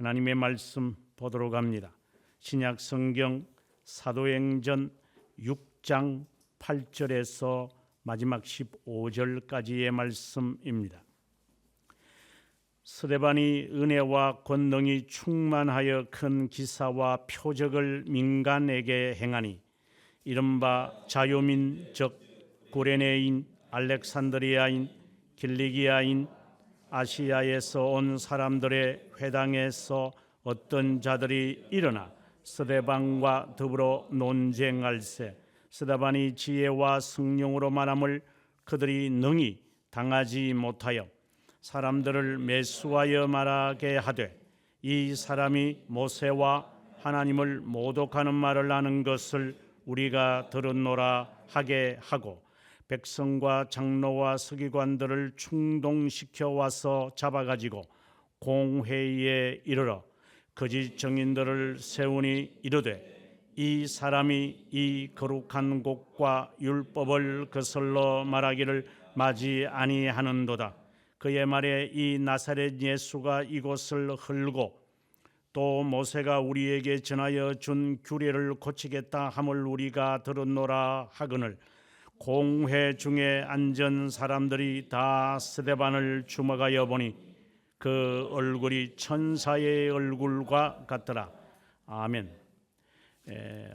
하나님의 말씀 보도록 합니다. 신약 성경 사도행전 6장 8절에서 마지막 15절까지의 말씀입니다. 스데반이 은혜와 권능이 충만하여 큰 기사와 표적을 민간에게 행하니 이른바 자유민 즉 구레네인, 알렉산드리아인, 길리기아인, 아시아에서 온 사람들의 회당에서 어떤 자들이 일어나 스데반과 더불어 논쟁할세 스데반이 지혜와 성령으로 말함을 그들이 능히 당하지 못하여 사람들을 매수하여 말하게 하되 이 사람이 모세와 하나님을 모독하는 말을 하는 것을 우리가 들었노라 하게 하고 백성과 장로와 서기관들을 충동시켜 와서 잡아가지고 공회의에 이르러 거짓 증인들을 세우니 이르되 이 사람이 이 거룩한 곳과 율법을 거슬러 말하기를 마지 아니하는도다. 그의 말에 이 나사렛 예수가 이곳을 헐고 또 모세가 우리에게 전하여 준 규례를 고치겠다 함을 우리가 들었노라 하거늘 공회 중에 앉은 사람들이 다 스데반을 주목하여 보니 그 얼굴이 천사의 얼굴과 같더라. 아멘.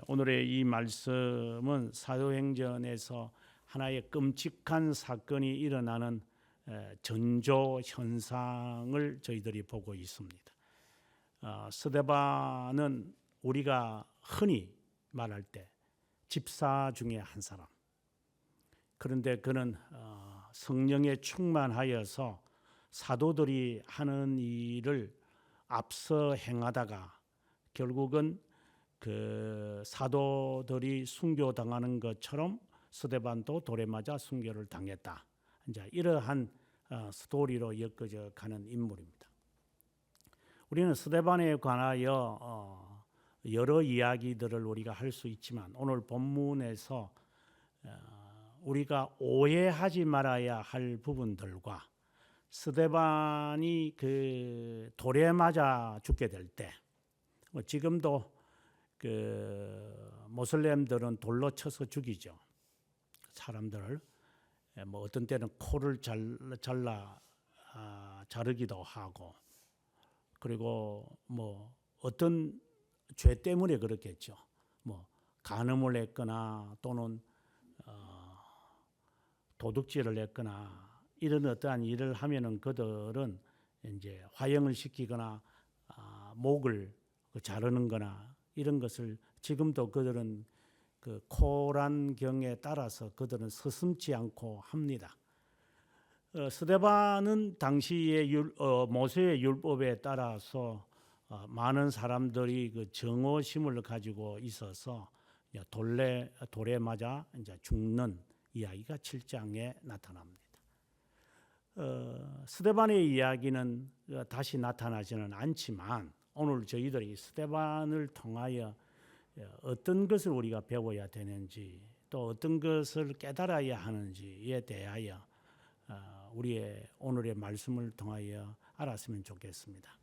오늘의 이 말씀은 사도행전에서 하나의 끔찍한 사건이 일어나는 전조 현상을 저희들이 보고 있습니다. 스데반은 우리가 흔히 말할 때 집사 중에 한 사람. 그런데 그는 성령에 충만하여서 사도들이 하는 일을 앞서 행하다가 결국은 그 사도들이 순교당하는 것처럼 스데반도 돌에 맞아 순교를 당했다. 이제 이러한 스토리로 엮어져 가는 인물입니다. 우리는 스데반에 관하여 여러 이야기들을 우리가 할 수 있지만 오늘 본문에서 우리가 오해하지 말아야 할 부분들과 스데반이 그 돌에 맞아 죽게 될 때 지금도 그 모슬렘들은 돌로 쳐서 죽이죠. 사람들을 뭐 어떤 때는 코를 자르기도 하고 그리고 뭐 어떤 죄 때문에 그렇겠죠. 뭐 간음을 했거나 또는 도둑질을 했거나 이런 어떠한 일을 하면은 그들은 이제 화형을 시키거나 목을 자르는거나 이런 것을 지금도 그들은 그 코란경에 따라서 그들은 서슴지 않고 합니다. 스데반은 당시의 모세의 율법에 따라서 많은 사람들이 그 정오심을 가지고 있어서 돌에 맞아 이제 죽는 이야기가 7장에 나타납니다. 스데반의 이야기는 다시 나타나지는 않지만 오늘 저희들이 스데반을 통하여 어떤 것을 우리가 배워야 되는지 또 어떤 것을 깨달아야 하는지에 대하여 우리의 오늘의 말씀을 통하여 알았으면 좋겠습니다.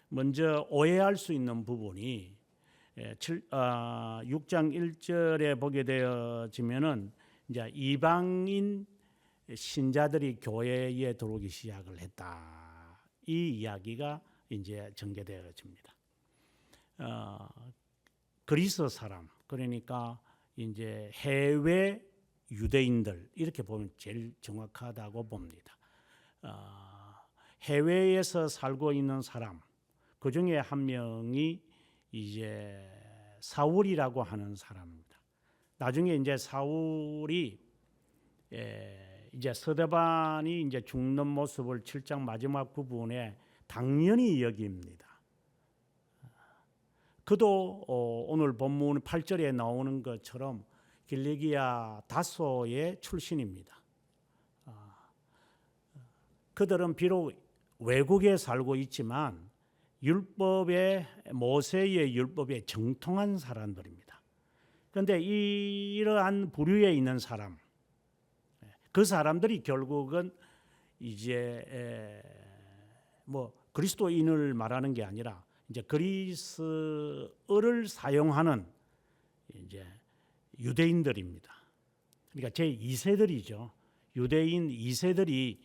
먼저 오해할 수 있는 부분이 6장 1절에 보게 되어지면은 이제 이방인 신자들이 교회에 들어오기 시작을 했다. 이 이야기가 이제 전개되어집니다. 그리스 사람 그러니까 이제 해외 유대인들 이렇게 보면 제일 정확하다고 봅니다. 해외에서 살고 있는 사람 그 중에 한 명이 이제 사울이라고 하는 사람입니다. 나중에 이제 사울이 이제 스데반이 이제 죽는 모습을 7장 마지막 부분에 당연히 여깁니다. 그도 오늘 본문 8절에 나오는 것처럼 길리기아 다소의 출신입니다. 그들은 비록 외국에 살고 있지만 모세의 율법에 정통한 사람들입니다. 그런데 이러한 부류에 있는 사람, 그 사람들이 결국은 이제 뭐 그리스도인을 말하는 게 아니라 이제 그리스어를 사용하는 이제 유대인들입니다. 그러니까 제 2세들이죠. 유대인 2세들이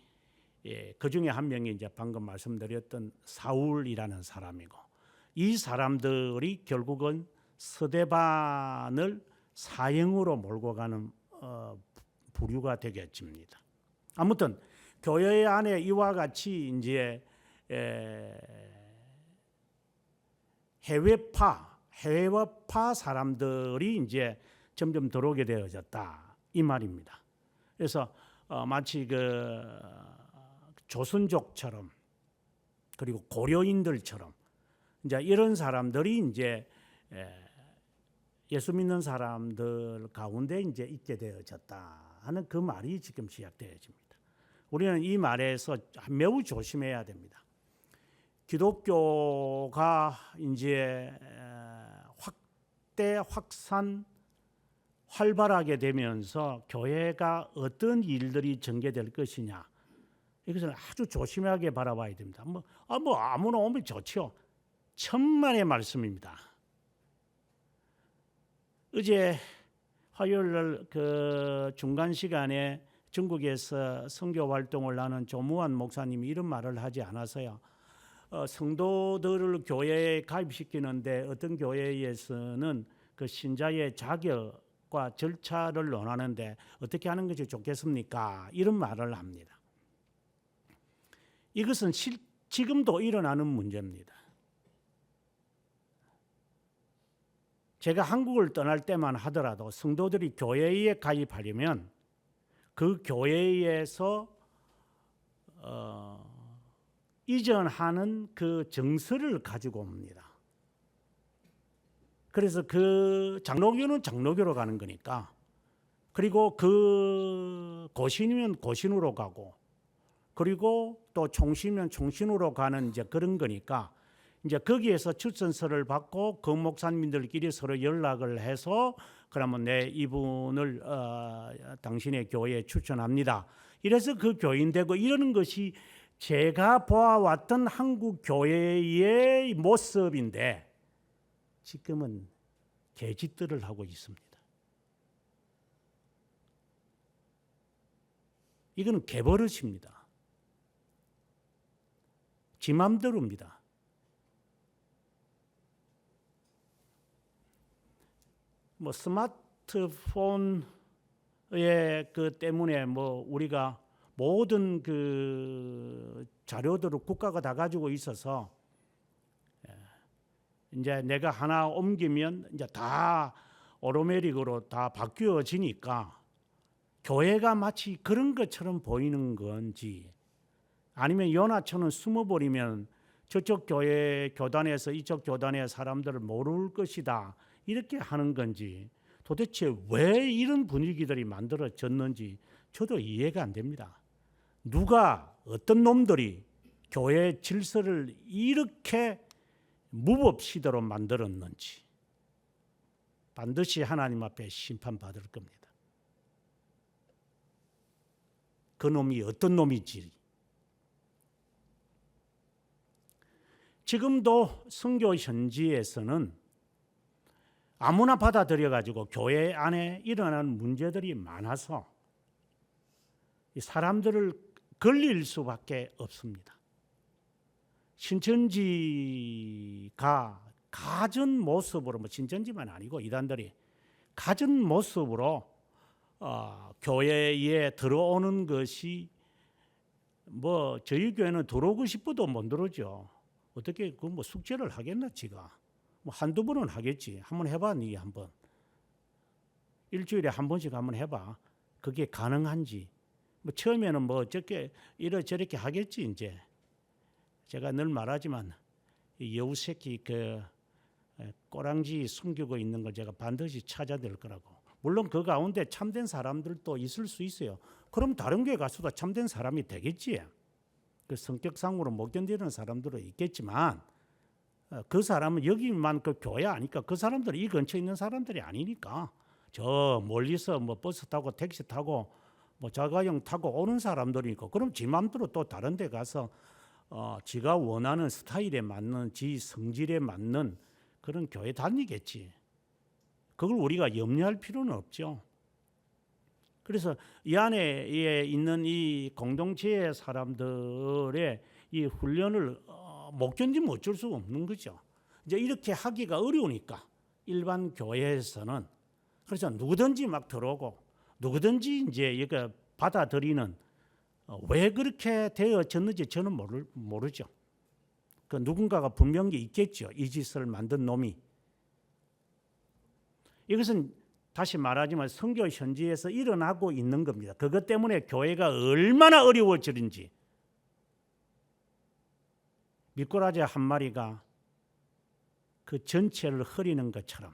그 중에 한 명이 이제 방금 말씀드렸던 사울이라는 사람이고, 이 사람들이 결국은 스데반을 사형으로 몰고 가는 부류가 되겠습니다. 아무튼 교회 안에 이와 같이 이제 해외파 사람들이 이제 점점 들어오게 되어졌다 이 말입니다. 그래서 마치 그 조선족처럼 그리고 고려인들처럼 이제 이런 사람들이 이제 예수 믿는 사람들 가운데 이제 있게 되어졌다 하는 그 말이 지금 시작되어집니다. 우리는 이 말에서 매우 조심해야 됩니다. 기독교가 이제 확산 활발하게 되면서 교회가 어떤 일들이 전개될 것이냐, 이것을 아주 조심하게 바라봐야 됩니다. 아무나 오면 좋죠. 천만의 말씀입니다. 어제 화요일 날 그 중간 시간에 중국에서 선교 활동을 하는 조무환 목사님이 이런 말을 하지 않았어요. 성도들을 교회에 가입시키는데 어떤 교회에서는 그 신자의 자격과 절차를 논하는데 어떻게 하는 것이 좋겠습니까? 이런 말을 합니다. 이것은 지금도 일어나는 문제입니다. 제가 한국을 떠날 때만 하더라도 성도들이 교회에 가입하려면 그 교회에서 이전하는 그 정서를 가지고 옵니다. 그래서 그 장로교는 장로교로 가는 거니까, 그리고 그 고신이면 고신으로 가고, 그리고 또 총신이면 총신으로 가는 이제 그런 거니까, 이제 거기에서 추천서를 받고 그 목사님들끼리 서로 연락을 해서 그러면 내 이분을 당신의 교회에 추천합니다. 이래서 그 교인 되고 이러는 것이 제가 보아왔던 한국 교회의 모습인데 지금은 개짓들을 하고 있습니다. 이거는 개버릇입니다. 지 맘대로입니다. 뭐 스마트폰의 그 때문에 뭐 우리가 모든 그 자료들을 국가가 다 가지고 있어서 이제 내가 하나 옮기면 이제 다 오토매틱으로 다 바뀌어지니까 교회가 마치 그런 것처럼 보이는 건지, 아니면 연하처럼 숨어버리면 저쪽 교회 교단에서 이쪽 교단의 사람들을 모를 것이다 이렇게 하는 건지, 도대체 왜 이런 분위기들이 만들어졌는지 저도 이해가 안 됩니다. 누가 어떤 놈들이 교회 질서를 이렇게 무법시대로 만들었는지 반드시 하나님 앞에 심판받을 겁니다. 그 놈이 어떤 놈인지. 지금도 선교 현지에서는 아무나 받아들여가지고 교회 안에 일어나는 문제들이 많아서 사람들을 걸릴 수밖에 없습니다. 신천지가 가진 모습으로, 뭐 신천지만 아니고 이단들이 가진 모습으로 교회에 들어오는 것이, 뭐 저희 교회는 들어오고 싶어도 못 들어오죠. 어떻게 그 뭐 숙제를 하겠나 지가. 뭐 한두 번은 하겠지. 한번 해봐, 니 한번. 일주일에 한 번씩 한번 해봐. 그게 가능한지. 뭐 처음에는 뭐 저렇게 이러저렇게 하겠지 이제. 제가 늘 말하지만 이 여우 새끼 그 꼬랑지 숨기고 있는 걸 제가 반드시 찾아낼 거라고. 물론 그 가운데 참된 사람들도 있을 수 있어요. 그럼 다른 교회 가서도 참된 사람이 되겠지. 그 성격상으로 못 견디는 사람들은 있겠지만 그 사람은 여기만 그 교회 아니까, 그 사람들은 이 근처에 있는 사람들이 아니니까 저 멀리서 뭐 버스 타고 택시 타고 뭐 자가용 타고 오는 사람들이니까, 그럼 지 맘대로 또 다른 데 가서 지가 원하는 스타일에 맞는 지 성질에 맞는 그런 교회 다니겠지. 그걸 우리가 염려할 필요는 없죠. 그래서 이 안에 있는 이 공동체의 사람들의 이 훈련을 못 견디면 어쩔 수가 없는 거죠. 이제 이렇게 하기가 어려우니까 일반 교회에서는 그래서 누구든지 막 들어오고 누구든지 이제 이거 받아들이는 왜 그렇게 되어졌는지 저는 모르죠. 그 누군가가 분명히 있겠죠. 이 짓을 만든 놈이. 이것은 다시 말하지만 선교 현지에서 일어나고 있는 겁니다. 그것 때문에 교회가 얼마나 어려워지는지. 미꾸라지 한 마리가 그 전체를 흐리는 것처럼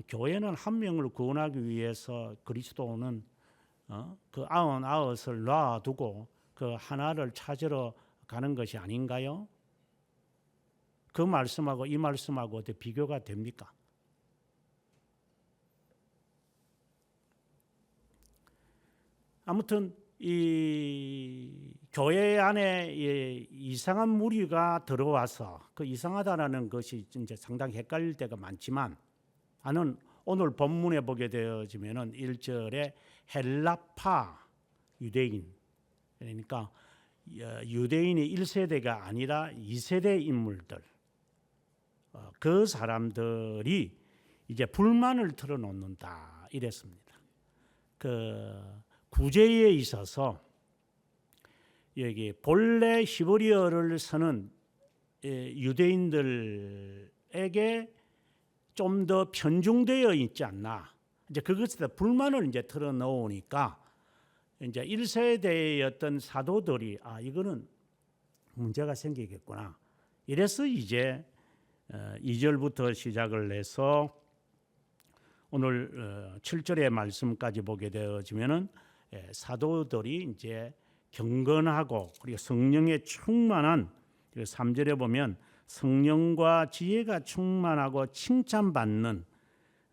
교회는 한 명을 구원하기 위해서 그리스도는 그 99을 놔두고 그 하나를 찾으러 가는 것이 아닌가요? 그 말씀하고 이 말씀하고 어떻게 비교가 됩니까? 아무튼 이 교회 안에 이상한 무리가 들어와서 그 이상하다라는 것이 이제 상당히 헷갈릴 때가 많지만 나는 오늘 본문에 보게 되어지면은 1절에 헬라파 유대인, 그러니까 유대인이 1세대가 아니라 2세대 인물들, 그 사람들이 이제 불만을 털어놓는다 이랬습니다. 그 구제에 있어서 여기 본래 히브리어를 쓰는 유대인들에게 좀 더 편중되어 있지 않나. 이제 그것에 불만을 이제 털어놓으니까 이제 1세대의 어떤 사도들이 이거는 문제가 생기겠구나. 이래서 이제 2절부터 시작을 해서 오늘 7절의 말씀까지 보게 되어지면은 사도들이 이제 경건하고 그리고 성령에 충만한, 3절에 보면 성령과 지혜가 충만하고 칭찬받는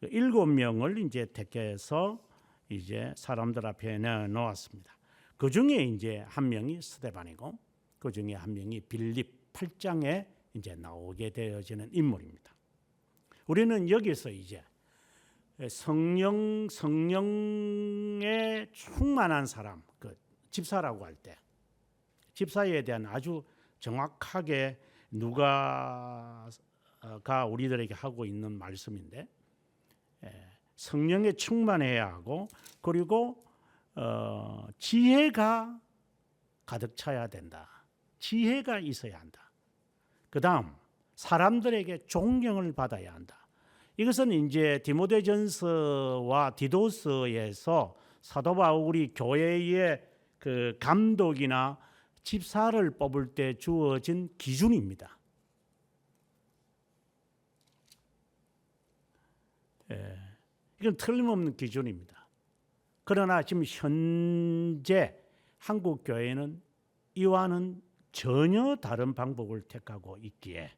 7명을 이제 택해서 이제 사람들 앞에 내놓았습니다. 그 중에 이제 한 명이 스데반이고 그 중에 한 명이 빌립 8장에 이제 나오게 되어지는 인물입니다. 우리는 여기서 이제 성령에 충만한 사람, 그 집사라고 할 때 집사에 대한 아주 정확하게 누가가 우리들에게 하고 있는 말씀인데, 성령에 충만해야 하고 그리고 지혜가 가득 차야 된다. 지혜가 있어야 한다. 그다음 사람들에게 존경을 받아야 한다. 이것은 이제 디모데전서와 디도서에서 사도 바울이 교회의 그 감독이나 집사를 뽑을 때 주어진 기준입니다. 이건 틀림없는 기준입니다. 그러나 지금 현재 한국 교회는 이와는 전혀 다른 방법을 택하고 있기에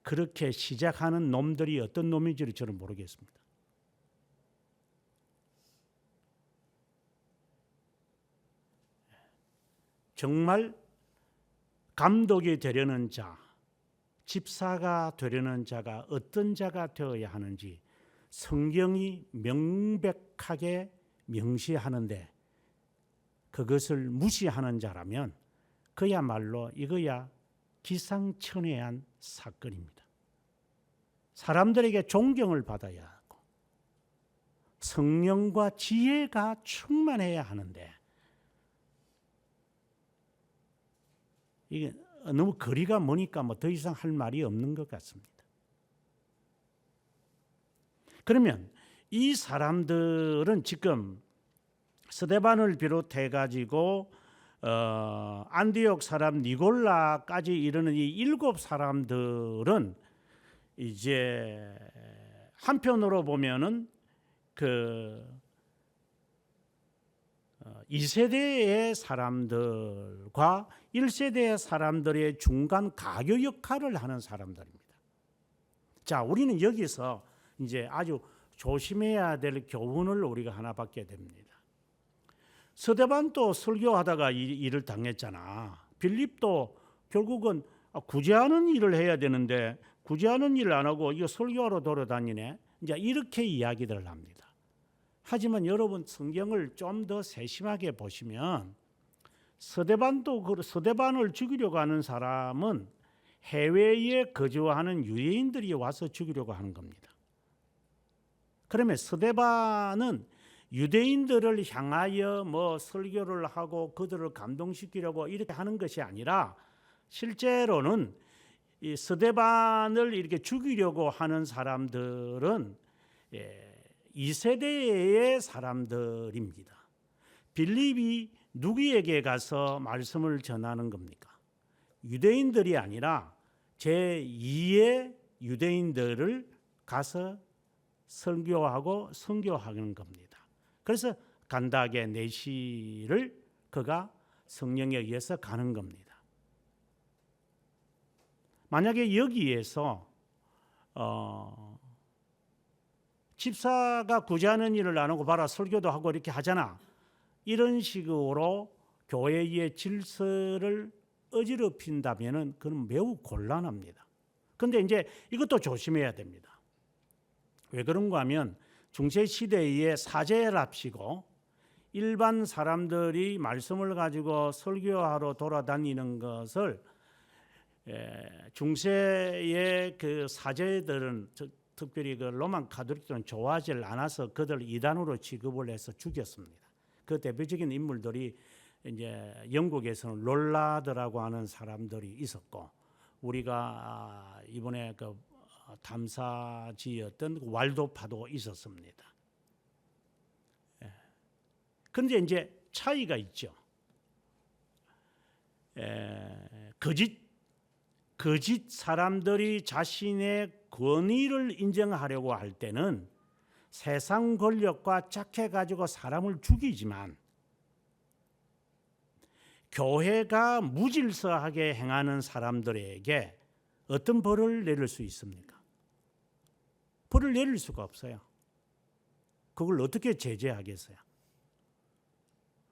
그렇게 시작하는 놈들이 어떤 놈인지를 저는 모르겠습니다. 정말 감독이 되려는 자, 집사가 되려는 자가 어떤 자가 되어야 하는지 성경이 명백하게 명시하는데 그것을 무시하는 자라면 그야말로 이거야 기상천외한 사건입니다. 사람들에게 존경을 받아야 하고 성령과 지혜가 충만해야 하는데 이게 너무 거리가 머니까 뭐 더 이상 할 말이 없는 것 같습니다. 그러면 이 사람들은 지금 스데반을 비롯해 가지고 안디옥 사람 니골라까지 이르는 이 7사람들은 이제 한편으로 보면은 그 2세대의 사람들과 1세대의 사람들의 중간 가교 역할을 하는 사람들입니다. 자, 우리는 여기서 이제 아주 조심해야 될 교훈을 우리가 하나 받게 됩니다. 스데반도 설교하다가 일을 당했잖아. 빌립도 결국은 구제하는 일을 해야 되는데 구제하는 일을 안 하고 이거 설교하러 돌아다니네. 이제 이렇게 이야기들을 합니다. 하지만 여러분 성경을 좀 더 세심하게 보시면 스데반을 죽이려고 하는 사람은 해외에 거주하는 유대인들이 와서 죽이려고 하는 겁니다. 그러면 스데반은 유대인들을 향하여 설교를 하고 그들을 감동시키려고 이렇게 하는 것이 아니라 실제로는 이 스데반을 이렇게 죽이려고 하는 사람들은 2세대의 사람들입니다. 빌립이 누구에게 가서 말씀을 전하는 겁니까? 유대인들이 아니라 제2의 유대인들을 가서 설교하고 선교하는 겁니다. 그래서 간다게 내시를 그가 성령에 의해서 가는 겁니다. 만약에 여기에서 집사가 구제하는 일을 안 하고 봐라 설교도 하고 이렇게 하잖아. 이런 식으로 교회의 질서를 어지럽힌다면은 그건 매우 곤란합니다. 그런데 이제 이것도 조심해야 됩니다. 왜 그런가 하면 중세 시대에 사제랍시고 일반 사람들이 말씀을 가지고 설교하러 돌아다니는 것을 중세의 그 사제들은 특별히 그 로만 가톨릭들은 좋아하지 않아서 그들 이단으로 취급을 해서 죽였습니다. 그 대표적인 인물들이 이제 영국에서는 롤라드라고 하는 사람들이 있었고 우리가 이번에 그 탐사지였던 왈도파도 있었습니다. 그런데 이제 차이가 있죠. 거짓 사람들이 자신의 권위를 인정하려고 할 때는 세상 권력과 짝해가지고 사람을 죽이지만 교회가 무질서하게 행하는 사람들에게 어떤 벌을 내릴 수 있습니까? 벌을 내릴 수가 없어요. 그걸 어떻게 제재하겠어요?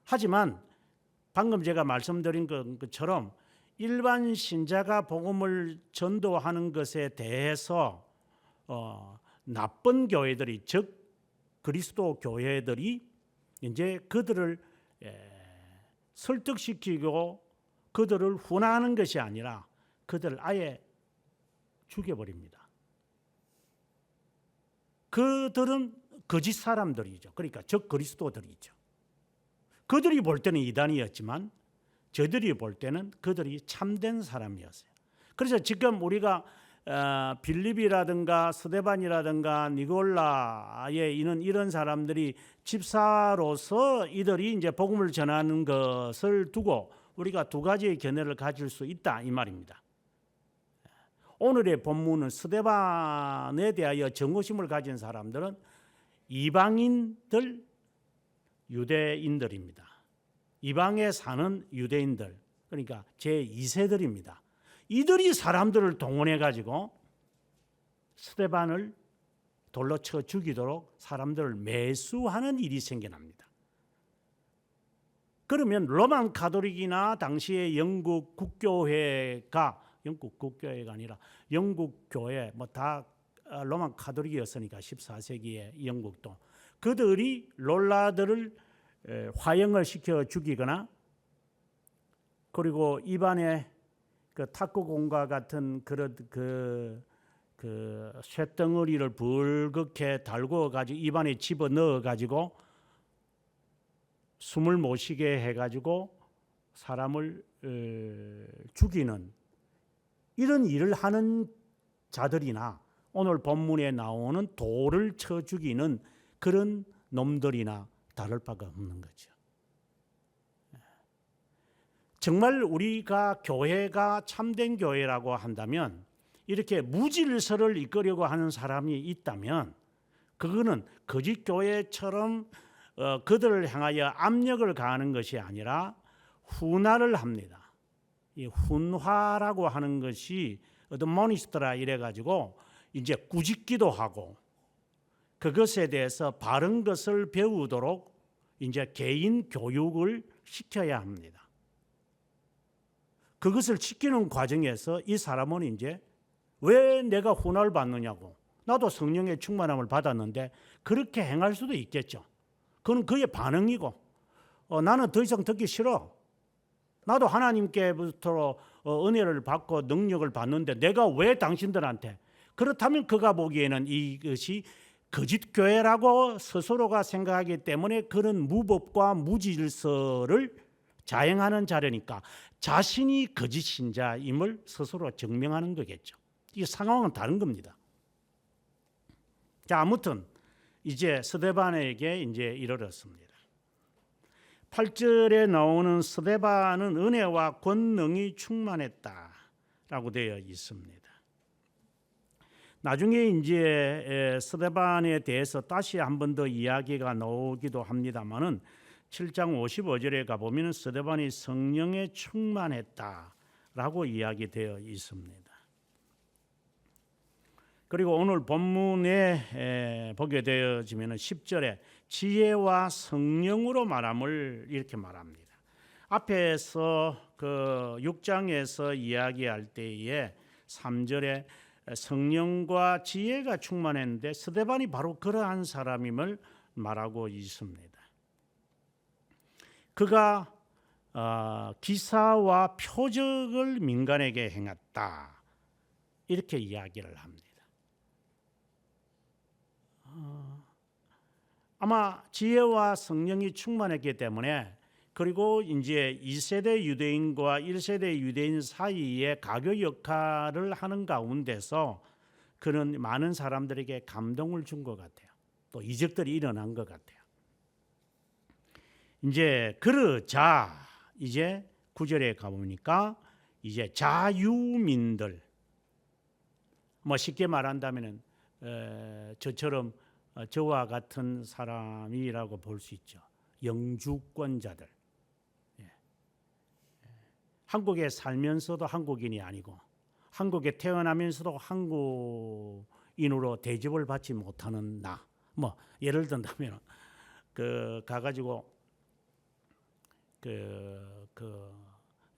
하지만 방금 제가 말씀드린 것처럼 일반 신자가 복음을 전도하는 것에 대해서 나쁜 교회들이 즉 그리스도 교회들이 이제 그들을 설득시키고 그들을 훈하는 것이 아니라 그들을 아예 죽여버립니다. 그들은 거짓 사람들이죠. 그러니까 즉 그리스도들이죠. 그들이 볼 때는 이단이었지만 저들이 볼 때는 그들이 참된 사람이었어요. 그래서 지금 우리가 빌립이라든가 스데반이라든가 니골라에 있는 이런 사람들이 집사로서 이들이 이제 복음을 전하는 것을 두고 우리가 두 가지의 견해를 가질 수 있다 이 말입니다. 오늘의 본문은 스데반에 대하여 정오심을 가진 사람들은 이방인들, 유대인들입니다. 이방에 사는 유대인들, 그러니까 제2세들입니다. 이들이 사람들을 동원해 가지고 스데반을 돌로 쳐 죽이도록 사람들을 매수하는 일이 생겨납니다. 그러면 로만 가톨릭이나 당시의 영국 국교회가 아니라 영국 교회 다 로만 가톨릭이었으니까 14세기에 영국도 그들이 롤라들을 화형을 시켜 죽이거나 그리고 입안에 그 탁구공과 같은 그런 그 쇳덩어리를 붉게 달궈 가지고 입안에 집어 넣어 가지고 숨을 못 쉬게 해 가지고 사람을 죽이는 이런 일을 하는 자들이나 오늘 본문에 나오는 돌을 쳐 죽이는 그런 놈들이나 다를 바가 없는 거죠. 정말 우리가 교회가 참된 교회라고 한다면 이렇게 무질서를 이끌려고 하는 사람이 있다면 그거는 거짓 교회처럼 그들을 향하여 압력을 가하는 것이 아니라 훈화를 합니다. 이 훈화라고 하는 것이 어떤 모니스트라 이래가지고 이제 꾸짖기도 하고 그것에 대해서 바른 것을 배우도록 이제 개인 교육을 시켜야 합니다. 그것을 시키는 과정에서 이 사람은 이제 왜 내가 훈화를 받느냐고, 나도 성령의 충만함을 받았는데 그렇게 행할 수도 있겠죠. 그건 그의 반응이고, 나는 더 이상 듣기 싫어. 나도 하나님께부터 은혜를 받고 능력을 받는데 내가 왜 당신들한테, 그렇다면 그가 보기에는 이것이 거짓 교회라고 스스로가 생각하기 때문에 그런 무법과 무질서를 자행하는 자리니까 자신이 거짓 신자임을 스스로 증명하는 거겠죠. 이 상황은 다른 겁니다. 자, 아무튼 이제 스데반에게 이제 이르렀습니다. 8절에 나오는 스데반은 은혜와 권능이 충만했다라고 되어 있습니다. 나중에 이제 스데반에 대해서 다시 한 번 더 이야기가 나오기도 합니다만은 7장 55절에 가보면 스데반이 성령에 충만했다라고 이야기되어 있습니다. 그리고 오늘 본문에 보게 되어지면 10절에 지혜와 성령으로 말함을 이렇게 말합니다. 앞에서 그 6장에서 이야기할 때에 3절에 성령과 지혜가 충만했는데 스데반이 바로 그러한 사람임을 말하고 있습니다. 그가 기사와 표적을 민간에게 행했다, 이렇게 이야기를 합니다. 아마 지혜와 성령이 충만했기 때문에, 그리고 이제 2세대 유대인과 1세대 유대인 사이에 가교 역할을 하는 가운데서 그는 많은 사람들에게 감동을 준 것 같아요. 또 이적들이 일어난 것 같아요. 이제 그러자 이제 9절에 가보니까 이제 자유민들, 뭐 쉽게 말한다면은 저처럼 저와 같은 사람이라고 볼 수 있죠. 영주권자들. 한국에 살면서도 한국인이 아니고 한국에 태어나면서도 한국인으로 대접을 받지 못하는 나. 뭐 예를 든다면 그 가가지고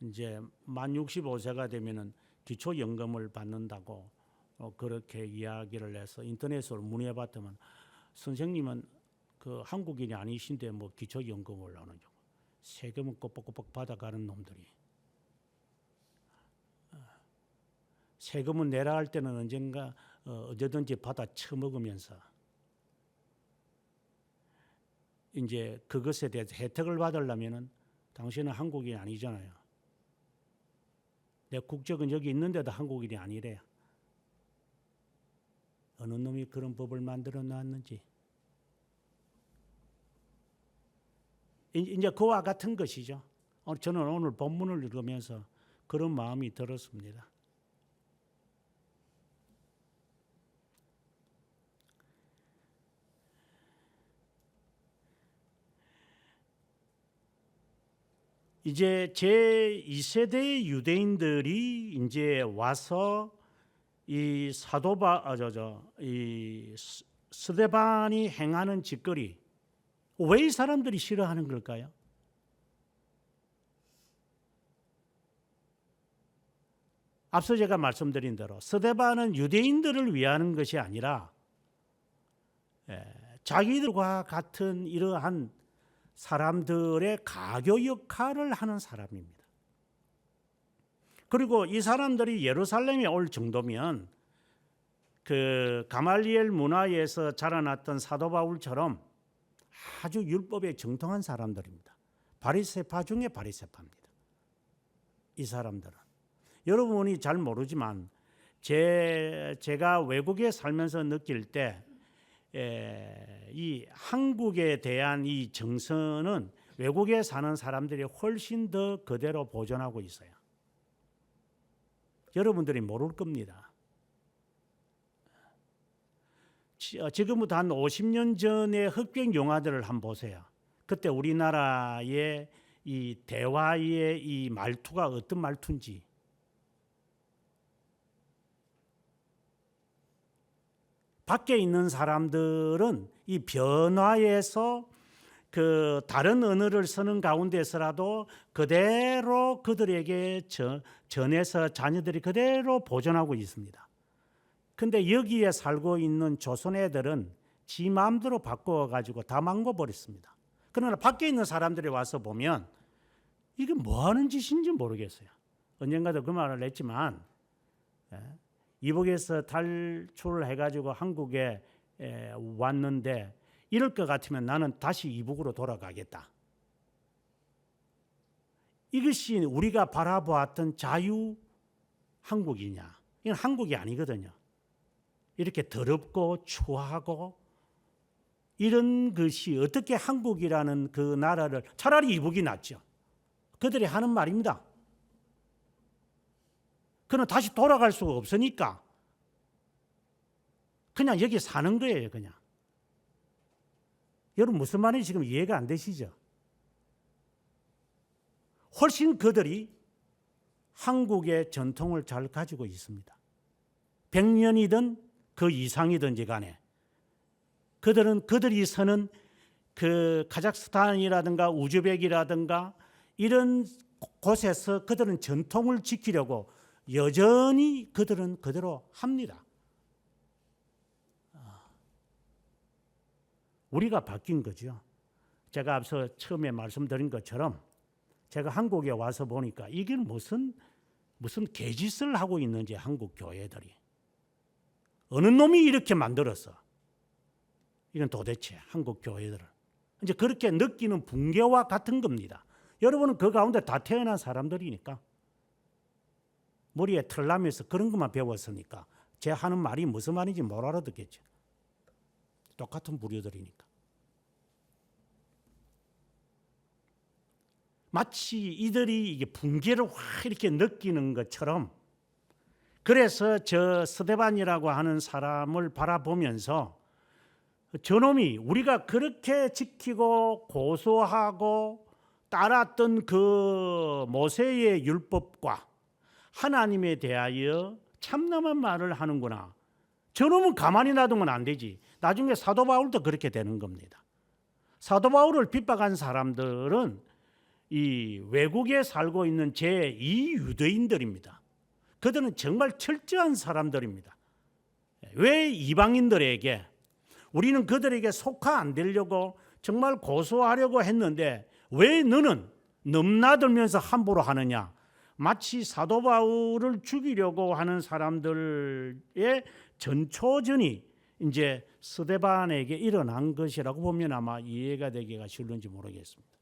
이제 만 65세가 되면은 기초연금을 받는다고 그렇게 이야기를 해서 인터넷으로 문의해봤더만, 선생님은 그 한국인이 아니신데 뭐 기초연금을 하느냐고, 세금은 꼬박꼬박 받아가는 놈들이, 세금은 내라 할 때는 언젠가 어디든지 받아 처먹으면서 이제 그것에 대해서 혜택을 받으려면은 당신은 한국인이 아니잖아요. 내 국적은 여기 있는데도 한국인이 아니래요. 어느 놈이 그런 법을 만들어 놨는지. 이제 그와 같은 것이죠. 저는 오늘 본문을 읽으면서 그런 마음이 들었습니다. 이제 제2세대 유대인들이 이제 와서 이 이 스데반이 행하는 짓거리, 왜 이 사람들이 싫어하는 걸까요? 앞서 제가 말씀드린 대로 스데반은 유대인들을 위하는 것이 아니라 자기들과 같은 이러한 사람들의 가교 역할을 하는 사람입니다. 그리고 이 사람들이 예루살렘에 올 정도면 그 가말리엘 문화에서 자라났던 사도 바울처럼 아주 율법에 정통한 사람들입니다. 바리새파 중에 바리새파입니다. 이 사람들은 여러분이 잘 모르지만 제가 외국에 살면서 느낄 때 이 한국에 대한 이 정서는 외국에 사는 사람들이 훨씬 더 그대로 보존하고 있어요. 여러분들이 모를 겁니다. 지금부터 한 50년 전의 흑백 영화들을 한번 보세요. 그때 우리나라의 이 대화의 이 말투가 어떤 말투인지. 밖에 있는 사람들은 이 변화에서 그 다른 언어를 쓰는 가운데서라도 그대로 그들에게 전해서 자녀들이 그대로 보존하고 있습니다. 근데 여기에 살고 있는 조선 애들은 지 마음대로 바꿔가지고 다 망가버렸습니다. 그러나 밖에 있는 사람들이 와서 보면 이게 뭐 하는 짓인지 모르겠어요. 언젠가도 그 말을 했지만 이북에서 탈출을 해가지고 한국에 왔는데 이럴 것 같으면 나는 다시 이북으로 돌아가겠다. 이것이 우리가 바라보았던 자유 한국이냐? 이건 한국이 아니거든요. 이렇게 더럽고 추하고 이런 것이 어떻게 한국이라는 그 나라를, 차라리 이북이 낫죠. 그들이 하는 말입니다. 그는 다시 돌아갈 수가 없으니까 그냥 여기 사는 거예요. 그냥. 여러분 무슨 말인지 지금 이해가 안 되시죠? 훨씬 그들이 한국의 전통을 잘 가지고 있습니다. 100년이든 그 이상이든지 간에 그들이 사는 그 카자흐스탄이라든가 우즈벡이라든가 이런 곳에서 그들은 전통을 지키려고 여전히 그들은 그대로 합니다. 우리가 바뀐 거죠. 제가 앞서 처음에 말씀드린 것처럼 제가 한국에 와서 보니까 이게 무슨 개짓을 하고 있는지 한국 교회들이 어느 놈이 이렇게 만들었어? 이건 도대체 한국 교회들은 이제 그렇게 느끼는 붕괴와 같은 겁니다. 여러분은 그 가운데 다 태어난 사람들이니까 머리에 털나면서 그런 것만 배웠으니까 제 하는 말이 무슨 말인지 못 알아듣겠죠. 똑같은 부류들이니까. 마치 이들이 이게 붕괴를 확 이렇게 느끼는 것처럼 그래서 저 스데반이라고 하는 사람을 바라보면서 저놈이 우리가 그렇게 지키고 고소하고 따랐던 그 모세의 율법과 하나님에 대하여 참남한 말을 하는구나. 저놈은 가만히 놔두면 안 되지. 나중에 사도 바울도 그렇게 되는 겁니다. 사도 바울을 핍박한 사람들은 이 외국에 살고 있는 제2 유대인들입니다. 그들은 정말 철저한 사람들입니다. 왜 이방인들에게 우리는 그들에게 속하 안 되려고 정말 고소하려고 했는데 왜 너는 넘나들면서 함부로 하느냐? 마치 사도 바울을 죽이려고 하는 사람들의 전초전이 이제 스데반에게 일어난 것이라고 보면 아마 이해가 되기가 쉬울지 모르겠습니다.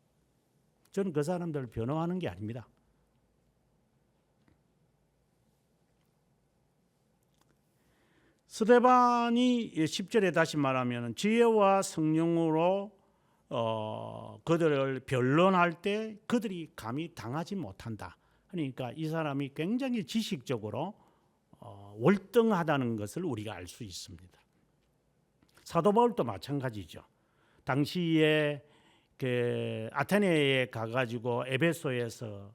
저는 그 사람들을 변호하는 게 아닙니다. 스데반이 10절에 다시 말하면 지혜와 성령으로 그들을 변론할 때 그들이 감히 당하지 못한다. 그러니까 이 사람이 굉장히 지식적으로 월등하다는 것을 우리가 알 수 있습니다. 사도 바울도 마찬가지죠. 당시에 그 아테네에 가가지고 에베소에서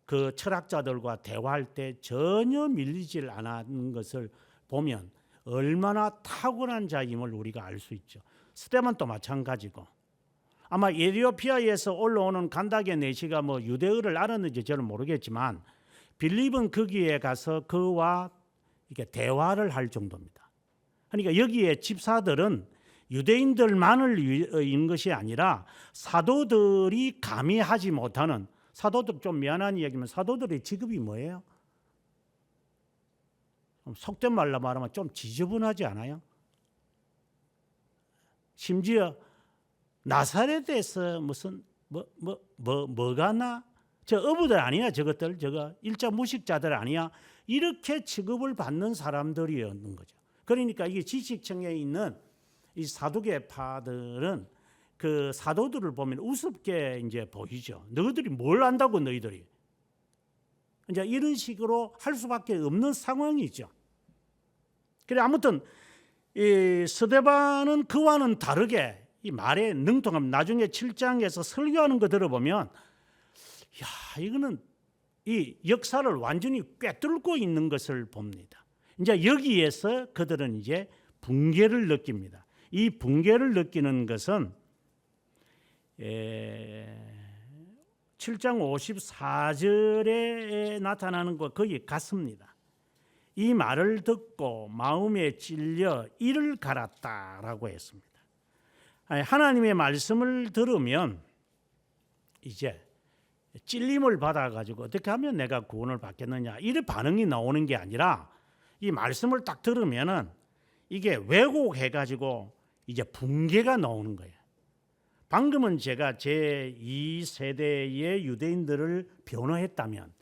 그 철학자들과 대화할 때 전혀 밀리질 않았는 것을 보면 얼마나 탁월한 자임을 우리가 알 수 있죠. 스데반도 마찬가지고 아마 에티오피아에서 올라오는 간다게 내시가 뭐 유대어를 알았는지 저는 모르겠지만 빌립은 거기에 가서 그와 이렇게 대화를 할 정도입니다. 그러니까 여기에 집사들은 유대인들만을 위한 것이 아니라 사도들이 감히 하지 못하는, 사도들 좀 미안한 이야기면 사도들의 직업이 뭐예요? 속된 말로 말하면 좀 지저분하지 않아요? 심지어 나사렛에서 무슨 뭐가 나? 저 어부들 아니야? 저것들 저거 일자 무식자들 아니야? 이렇게 취급을 받는 사람들이었는 거죠. 그러니까 이게 지식층에 있는 이 사두개파들은 그 사도들을 보면 우습게 이제 보이죠. 너희들이 뭘 안다고 너희들이? 이제 이런 식으로 할 수밖에 없는 상황이죠. 그래 아무튼 이 스데반은 그와는 다르게 이 말에 능통함. 나중에 7장에서 설교하는 거 들어보면 야 이거는 이 역사를 완전히 꿰뚫고 있는 것을 봅니다. 이제 여기에서 그들은 이제 붕괴를 느낍니다. 이 붕괴를 느끼는 것은 7장 54절에 나타나는 것 거기 같습니다. 이 말을 듣고 마음에 찔려 이를 갈았다라고 했습니다. 하나님의 말씀을 들으면 이제 찔림을 받아가지고 어떻게 하면 내가 구원을 받겠느냐 이런 반응이 나오는 게 아니라 이 말씀을 딱 들으면은 이게 왜곡해가지고 이제 붕괴가 나오는 거예요. 방금은 제가 제2세대의 유대인들을 변호했다면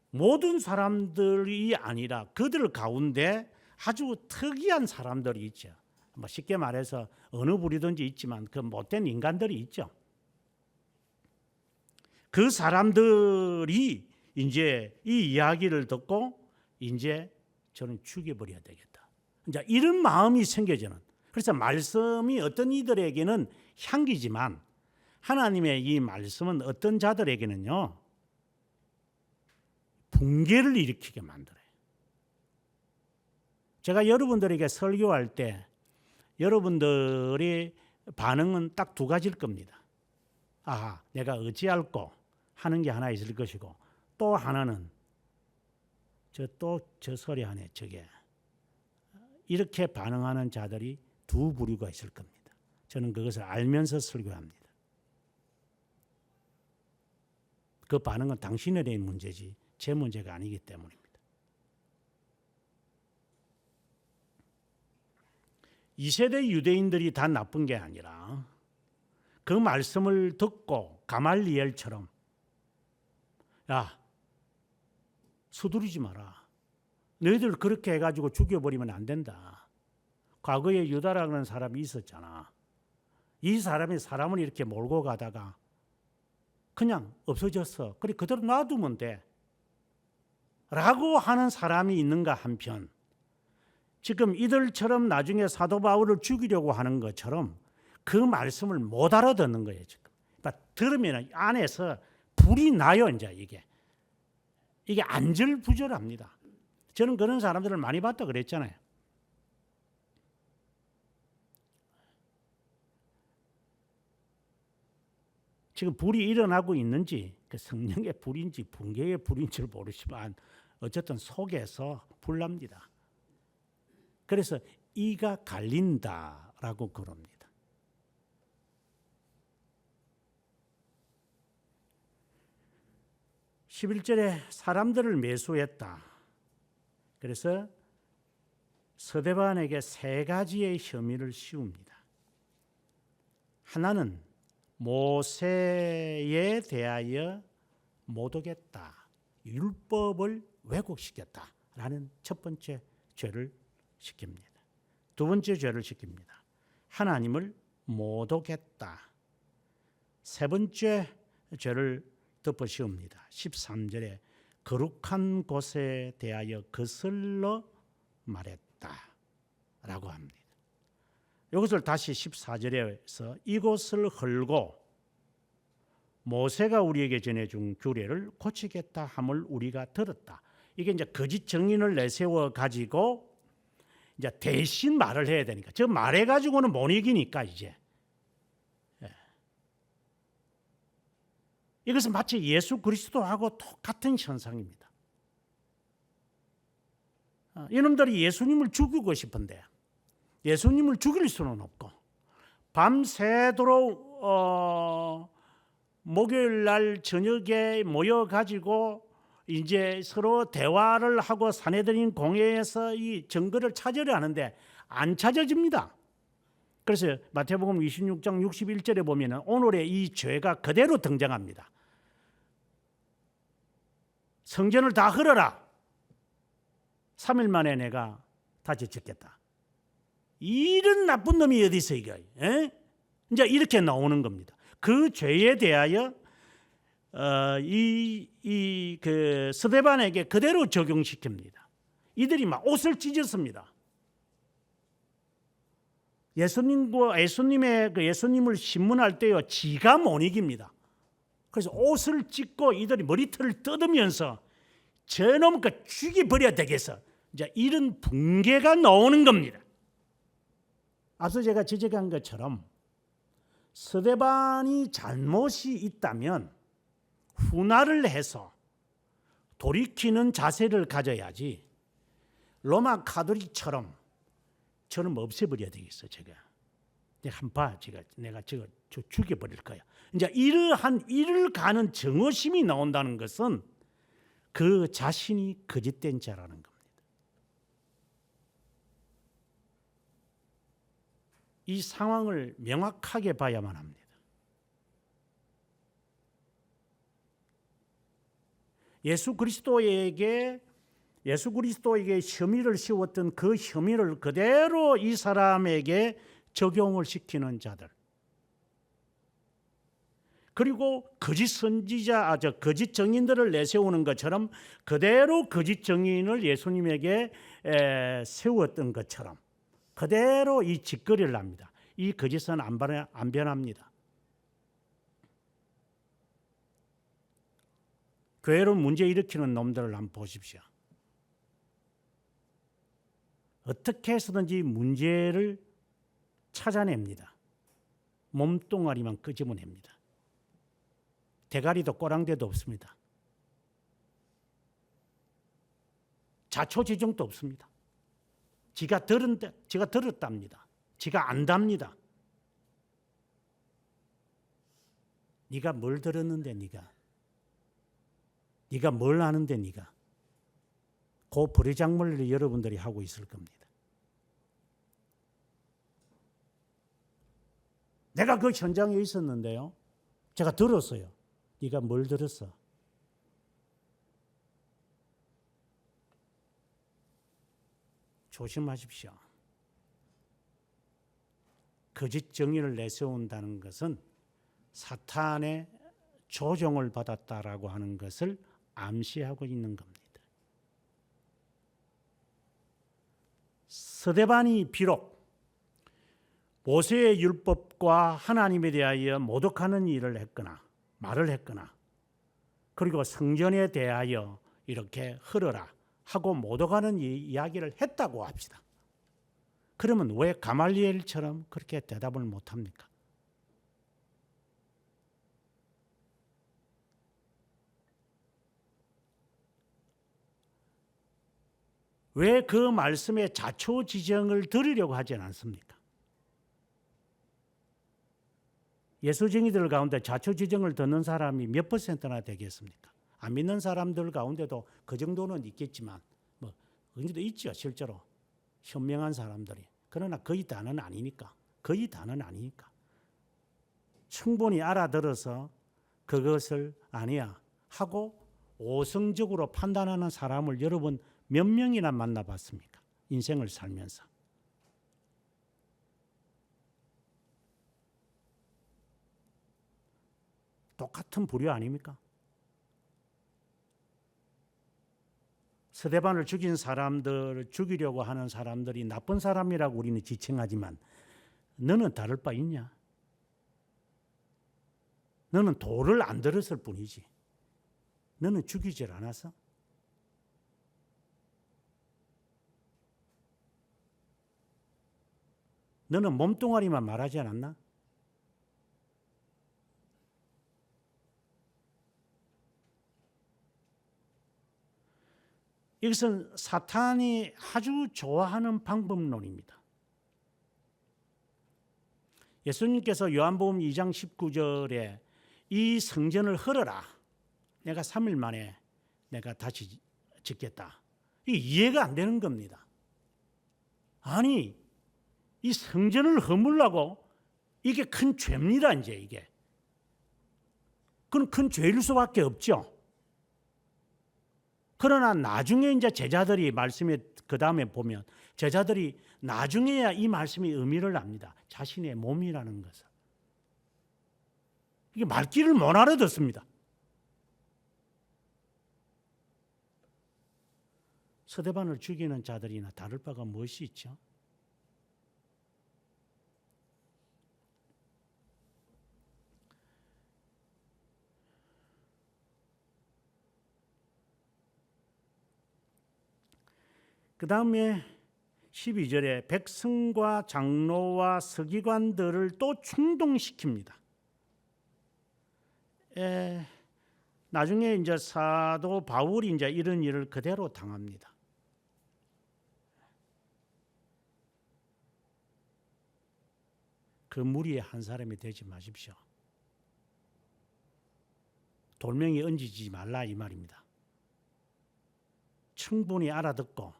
모든 사람들이 아니라 그들 가운데 아주 특이한 사람들이 있죠. 뭐 쉽게 말해서 어느 부류든지 있지만 그 못된 인간들이 있죠. 그 사람들이 이제 이 이야기를 듣고 이제 저는 죽여버려야 되겠다. 이제 이런 마음이 생겨지는. 그래서 말씀이 어떤 이들에게는 향기지만 하나님의 이 말씀은 어떤 자들에게는요 붕괴를 일으키게 만들어요. 제가 여러분들에게 설교할 때 여러분들의 반응은 딱 두 가지일 겁니다. 아, 내가 어찌할꼬 하는 게 하나 있을 것이고 또 하나는 저 소리 하네 저게 이렇게 반응하는 자들이 두 부류가 있을 겁니다. 저는 그것을 알면서 설교합니다. 그 반응은 당신의 문제지 제 문제가 아니기 때문입니다. 이 세대 유대인들이 다 나쁜 게 아니라 그 말씀을 듣고 가말리엘처럼 야 서두르지 마라. 너희들 그렇게 해가지고 죽여버리면 안 된다. 과거에 유다라는 사람이 있었잖아. 이 사람이 사람을 이렇게 몰고 가다가 그냥 없어졌어. 그래 그대로 놔두면 돼. 라고 하는 사람이 있는가 한편 지금 이들처럼 나중에 사도 바울을 죽이려고 하는 것처럼 그 말씀을 못 알아듣는 거예요. 지금. 그러니까 들으면 안에서 불이 나요. 이제 이게 안절부절합니다. 저는 그런 사람들을 많이 봤다 그랬잖아요. 지금 불이 일어나고 있는지 그 성령의 불인지 붕괴의 불인지를 모르지만 어쨌든 속에서 불납니다. 그래서 이가 갈린다라고 그럽니다. (11절에) 사람들을 매수했다. 그래서 스데반에게 세 가지의 혐의를 씌웁니다. 하나는 모세에 대하여 모독했다. 율법을 왜곡시켰다라는 첫 번째 죄를 시킵니다. 두 번째 죄를 시킵니다. 하나님을 모독했다. 세 번째 죄를 덮어 씌웁니다. 13절에 거룩한 곳에 대하여 거슬러 말했다 라고 합니다. 이것을 다시 14절에서 이곳을 헐고 모세가 우리에게 전해준 규례를 고치겠다 함을 우리가 들었다. 이게 이제 거짓 증인을 내세워 가지고 이제 대신 말을 해야 되니까 저 말해 가지고는 못 이기니까 이제 이것은 마치 예수 그리스도하고 똑같은 현상입니다. 이놈들이 예수님을 죽이고 싶은데 예수님을 죽일 수는 없고 밤새도록 목요일 날 저녁에 모여 가지고 이제 서로 대화를 하고 사내들인 공회에서 이 증거를 찾으려 하는데 안 찾아집니다. 그래서 마태복음 26장 61절에 보면은 오늘의 이 죄가 그대로 등장합니다. 성전을 다 헐어라. 3일 만에 내가 다시 짓겠다. 이런 나쁜 놈이 어디 있어 이거? 이제 이렇게 나오는 겁니다. 그 죄에 대하여 그 스데반에게 그대로 적용시킵니다. 이들이 막 옷을 찢었습니다. 예수님을 신문할 때요 지가 못 이깁니다. 그래서 옷을 찢고 이들이 머리털을 뜯으면서 저놈 그 죽여버려야 되겠어. 이제 이런 붕괴가 나오는 겁니다. 앞서 제가 지적한 것처럼 스데반이 잘못이 있다면 훈화를 해서 돌이키는 자세를 가져야지 로마 가톨릭처럼 저는 없애버려야 되겠어. 제가 한번 봐. 내가 저거 죽여버릴 거야. 이제 이러한 일을 가는 정오심이 나온다는 것은 그 자신이 거짓된 자라는 겁니다. 이 상황을 명확하게 봐야만 합니다. 예수 그리스도에게 혐의를 씌웠던 그 혐의를 그대로 이 사람에게 적용을 시키는 자들, 그리고 거짓 선지자, 거짓 증인들을 내세우는 것처럼 그대로 거짓 증인을 예수님에게 세웠던 것처럼 그대로 이 짓거리를 합니다. 이 거짓은 안 변합니다. 교회로 문제 일으키는 놈들을 한번 보십시오. 어떻게 해서든지 문제를 찾아냅니다. 몸뚱아리만 끄집어냅니다. 대가리도 꼬랑대도 없습니다. 자초지종도 없습니다. 지가 들었답니다. 지가 안답니다. 네가 뭘 들었는데 네가 뭘 아는데 그 버리작물을 여러분들이 하고 있을 겁니다. 내가 그 현장에 있었는데요. 제가 들었어요. 네가 뭘 들었어? 조심하십시오. 거짓 정의를 내세운다는 것은 사탄의 조종을 받았다라고 하는 것을 암시하고 있는 겁니다. 스데반이 비록 모세의 율법과 하나님에 대하여 모독하는 일을 했거나 말을 했거나 그리고 성전에 대하여 이렇게 흐르라 하고 모독하는 이야기를 했다고 합시다. 그러면 왜 가말리엘처럼 그렇게 대답을 못합니까? 왜 그 말씀에 자초지정을 들으려고 하지 않습니까? 예수쟁이들 가운데 자초지정을 듣는 사람이 몇 %나 되겠습니까? 안 믿는 사람들 가운데도 그 정도는 있겠지만 어느 정도 있죠, 실제로. 현명한 사람들이. 그러나 거의 다는 아니니까. 충분히 알아들어서 그것을 아니야 하고 오성적으로 판단하는 사람을 여러분 몇 명이나 만나봤습니까? 인생을 살면서. 똑같은 부류 아닙니까? 스데반을 죽인 사람들을 죽이려고 하는 사람들이 나쁜 사람이라고 우리는 지칭하지만 너는 다를 바 있냐? 너는 도를 안 들었을 뿐이지. 너는 죽이질 않았어? 너는 몸뚱아리만 말하지 않았나? 이것은 사탄이 아주 좋아하는 방법론입니다. 예수님께서 요한복음 2장 19절에 이 성전을 헐어라. 내가 3일 만에 내가 다시 짓겠다. 이게 이해가 안 되는 겁니다. 아니, 이 성전을 허물라고 이게 큰 죄입니다, 이제 이게. 그건 큰 죄일 수밖에 없죠. 그러나 나중에 이제 제자들이 말씀에 그 다음에 보면 제자들이 나중에야 이 말씀이 의미를 압니다. 자신의 몸이라는 것을. 이게 말귀를 못 알아듣습니다. 스데반을 죽이는 자들이나 다를 바가 무엇이 있죠? 그 다음에 12절에 백성과 장로와 서기관들을 또 충동시킵니다. 나중에 이제 사도 바울이 이제 이런 일을 그대로 당합니다. 그 무리의 한 사람이 되지 마십시오. 돌멩이 얹지 말라 이 말입니다. 충분히 알아듣고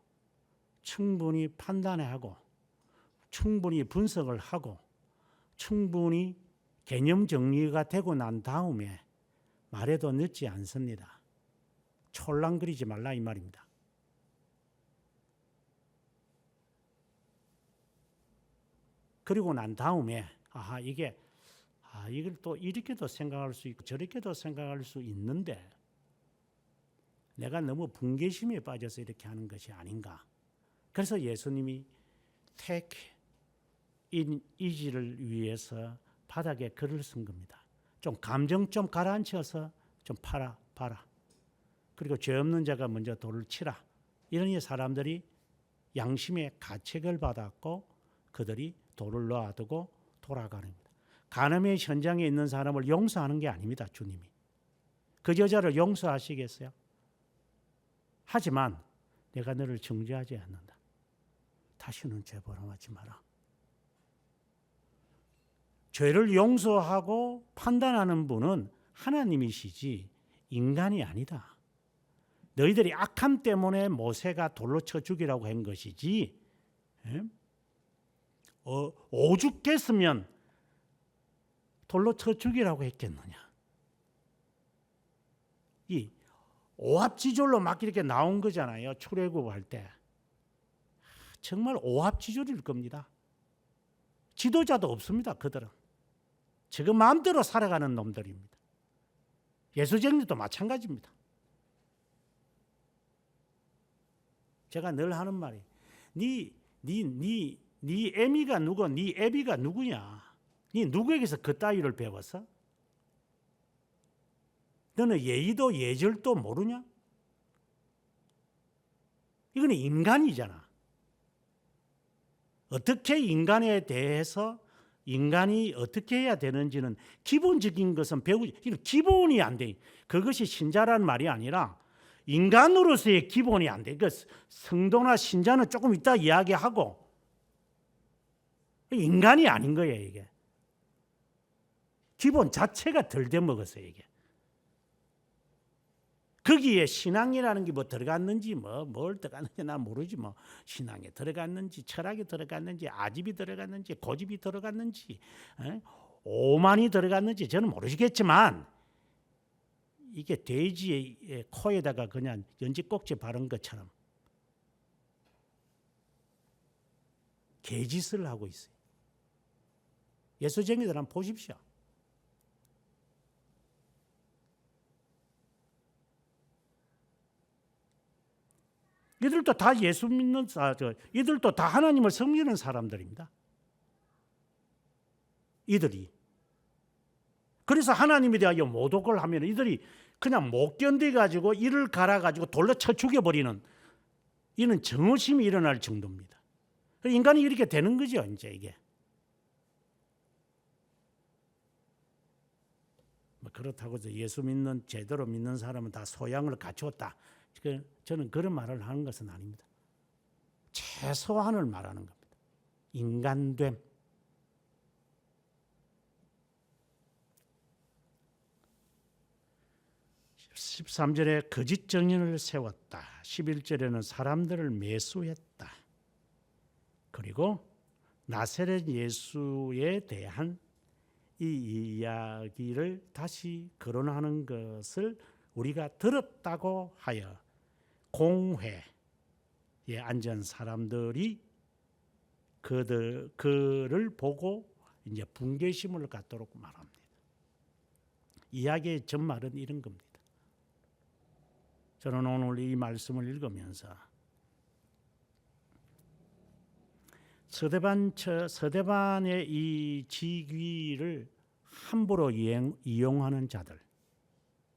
충분히 판단하고 충분히 분석을 하고 충분히 개념 정리가 되고 난 다음에 말해도 늦지 않습니다. 촐랑거리지 말라 이 말입니다. 그리고 난 다음에 이걸 또 이렇게도 생각할 수 있고 저렇게도 생각할 수 있는데 내가 너무 분개심에 빠져서 이렇게 하는 것이 아닌가. 그래서 예수님이 take in easy를 위해서 바닥에 글을 쓴 겁니다. 좀 감정 좀 가라앉혀서 좀 봐라. 그리고 죄 없는 자가 먼저 돌을 치라. 이런 사람들이 양심의 가책을 받았고 그들이 돌을 놔두고 돌아가는 겁니다. 간음의 현장에 있는 사람을 용서하는 게 아닙니다. 주님이. 그 여자를 용서하시겠어요? 하지만 내가 너를 정죄하지 않는다. 다시는 죄 범하지 마라. 죄를 용서하고 판단하는 분은 하나님이시지 인간이 아니다. 너희들이 악함 때문에 모세가 돌로 쳐 죽이라고 한 것이지 오죽했으면 돌로 쳐 죽이라고 했겠느냐. 이 오합지졸로 막 이렇게 나온 거잖아요. 출애굽할 때. 정말 오합지졸일 겁니다. 지도자도 없습니다. 그들은. 지금 마음대로 살아가는 놈들입니다. 예수쟁이도 마찬가지입니다. 제가 늘 하는 말이 네 애미가 누구, 네 애비가 누구냐? 네 누구에게서 그 따위를 배웠어? 너는 예의도 예절도 모르냐? 이거는 인간이잖아. 어떻게 인간에 대해서 인간이 어떻게 해야 되는지는 기본적인 것은 배우지. 이거 기본이 안 돼. 그것이 신자라는 말이 아니라 인간으로서의 기본이 안 돼. 그 성도나 신자는 조금 이따 이야기하고 인간이 아닌 거예요, 이게. 기본 자체가 덜 돼 먹었어요, 이게. 거기에 신앙이라는 게 뭐 들어갔는지 뭘 들어갔는지 난 모르지 뭐 신앙에 들어갔는지 철학이 들어갔는지 아집이 들어갔는지 고집이 들어갔는지 오만이 들어갔는지 저는 모르겠지만 이게 돼지의 코에다가 그냥 연지꼭지 바른 것처럼 개짓을 하고 있어요. 예수쟁이들 한번 보십시오. 이들도 다 예수 믿는 이들도 다 하나님을 섬기는 사람들입니다. 이들이. 그래서 하나님에 대하여 모독을 하면 이들이 그냥 못 견뎌가지고 이를 갈아가지고 돌로 쳐 죽여버리는 이는 정오심이 일어날 정도입니다. 인간이 이렇게 되는 거죠, 이제 이게. 그렇다고 해서 예수 믿는 제대로 믿는 사람은 다 소양을 갖추었다. 저는 그런 말을 하는 것은 아닙니다. 최소한을 말하는 겁니다. 인간됨. 13절에 거짓 정인을 세웠다. 11절에는 사람들을 매수했다. 그리고 나사렛 예수에 대한 이 이야기를 다시 거론하는 것을 우리가 들었다고 하여 공회에 앉은 사람들이 그를 보고 이제 분개심을 갖도록 말합니다. 이야기의 전말은 이런 겁니다. 저는 오늘 이 말씀을 읽으면서 서대반의 이 직위를 함부로 이용하는 자들,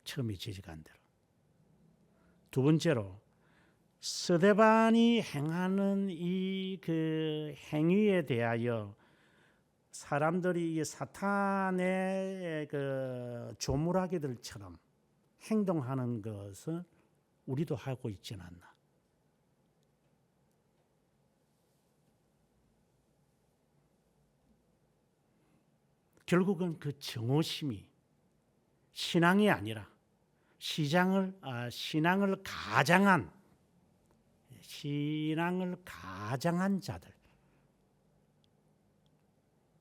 처음에 지적한 대로. 두 번째로 스데반이 행하는 이 그 행위에 대하여 사람들이 이 사탄의 그 조물아기들처럼 행동하는 것은 우리도 하고 있지는 않나. 결국은 그 정오심이 신앙이 아니라 신앙을 가장한 자들,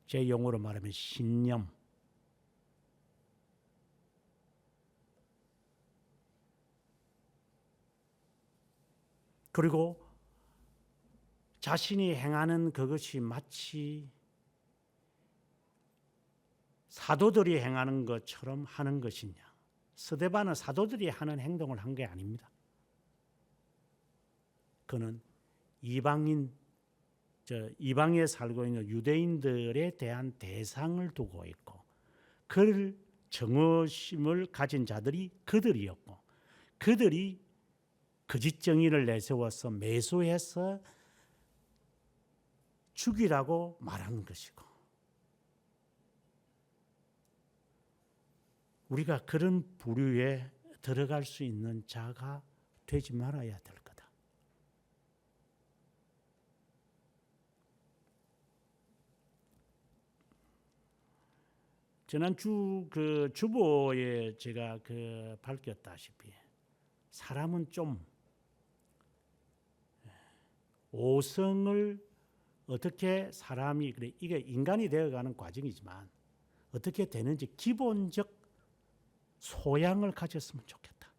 제 용어로 말하면 신념, 그리고 자신이 행하는 그것이 마치 사도들이 행하는 것처럼 하는 것이냐. 스데반은 사도들이 하는 행동을 한 게 아닙니다. 그는 이방에 살고 있는 유대인들에 대한 대상을 두고 있고, 그 정오심을 가진 자들이 그들이었고, 그들이 거짓 정의를 내세워서 매수해서 죽이라고 말하는 것이고, 우리가 그런 부류에 들어갈 수 있는 자가 되지 말아야 될 거다. 지난주 그 주보에 제가 그 밝혔다시피 사람은 좀 오성을 어떻게 사람이, 그래 이게 인간이 되어가는 과정이지만 어떻게 되는지 기본적 소양을 가졌으면 좋겠다.